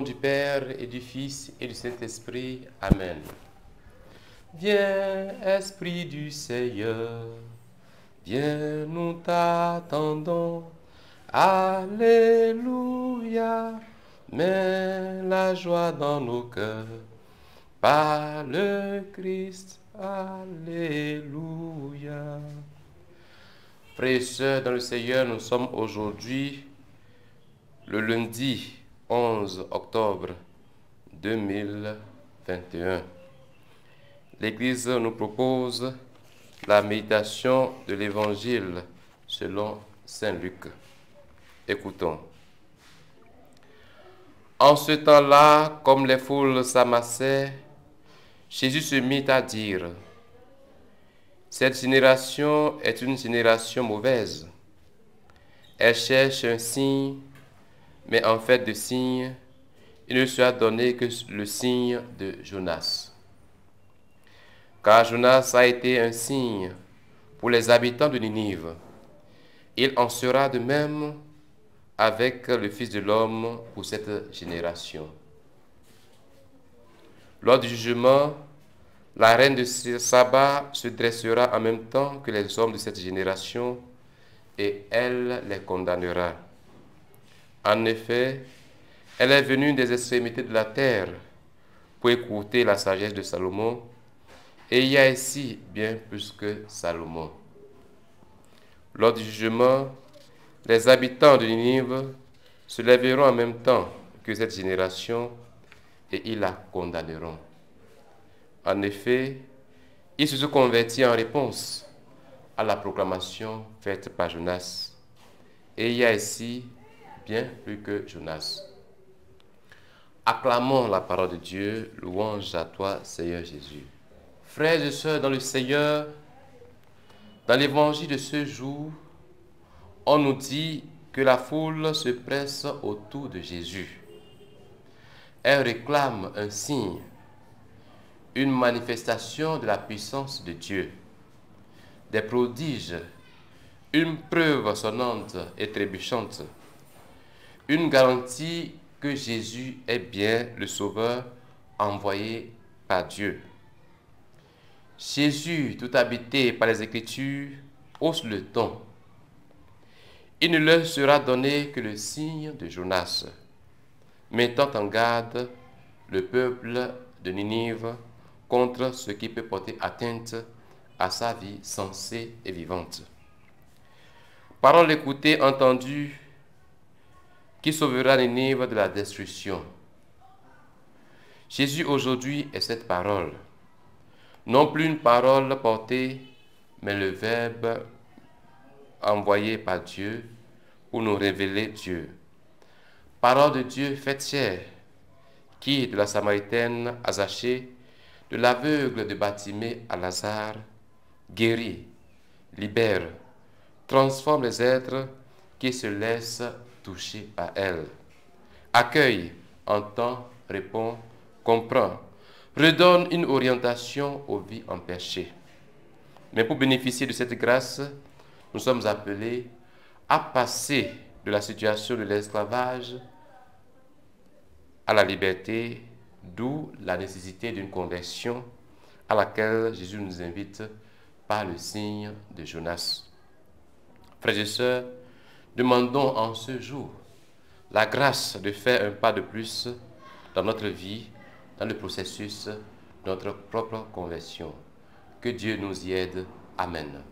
du Père et du Fils et du Saint-Esprit. Amen. Viens, Esprit du Seigneur, viens, nous t'attendons. Alléluia, mets la joie dans nos cœurs. Par le Christ, alléluia. Frères et sœurs dans le Seigneur, nous sommes aujourd'hui le lundi 11 octobre 2021. L'Église nous propose la méditation de l'Évangile selon Saint Luc. Écoutons. En ce temps-là, comme les foules s'amassaient, Jésus se mit à dire: cette génération est une génération mauvaise. Elle cherche un signe, mais en fait de signe, il ne sera donné que le signe de Jonas. Car Jonas a été un signe pour les habitants de Ninive. Il en sera de même avec le Fils de l'homme pour cette génération. Lors du jugement, la reine de Saba se dressera en même temps que les hommes de cette génération et elle les condamnera. En effet, elle est venue des extrémités de la terre pour écouter la sagesse de Salomon, et il y a ici bien plus que Salomon. Lors du jugement, les habitants de Ninive se lèveront en même temps que cette génération et ils la condamneront. En effet, ils se sont convertis en réponse à la proclamation faite par Jonas. Et il y a ici bien plus que Jonas. Acclamons la parole de Dieu, louange à toi, Seigneur Jésus. Frères et sœurs dans le Seigneur, dans l'évangile de ce jour, on nous dit que la foule se presse autour de Jésus. Elle réclame un signe, une manifestation de la puissance de Dieu, des prodiges, une preuve sonnante et trébuchante, une garantie que Jésus est bien le Sauveur envoyé par Dieu. Jésus, tout habité par les Écritures, hausse le ton. Il ne leur sera donné que le signe de Jonas, mettant en garde le peuple de Ninive contre ce qui peut porter atteinte à sa vie sensée et vivante. Parole écoutée, entendue, qui sauvera Ninive de la destruction. Jésus aujourd'hui est cette parole, non plus une parole portée, mais le Verbe envoyé par Dieu pour nous révéler Dieu. Parole de Dieu faite chair, qui de la Samaritaine à Zachée, de l'aveugle de Bartimée à Lazare, guérit, libère, transforme les êtres qui se laissent toucher par elle. Accueille, entend, répond, comprend, redonne une orientation aux vies empêchées. Mais pour bénéficier de cette grâce, nous sommes appelés à passer de la situation de l'esclavage à la liberté, d'où la nécessité d'une conversion à laquelle Jésus nous invite par le signe de Jonas. Frères et sœurs, demandons en ce jour la grâce de faire un pas de plus dans notre vie, dans le processus de notre propre conversion. Que Dieu nous y aide. Amen.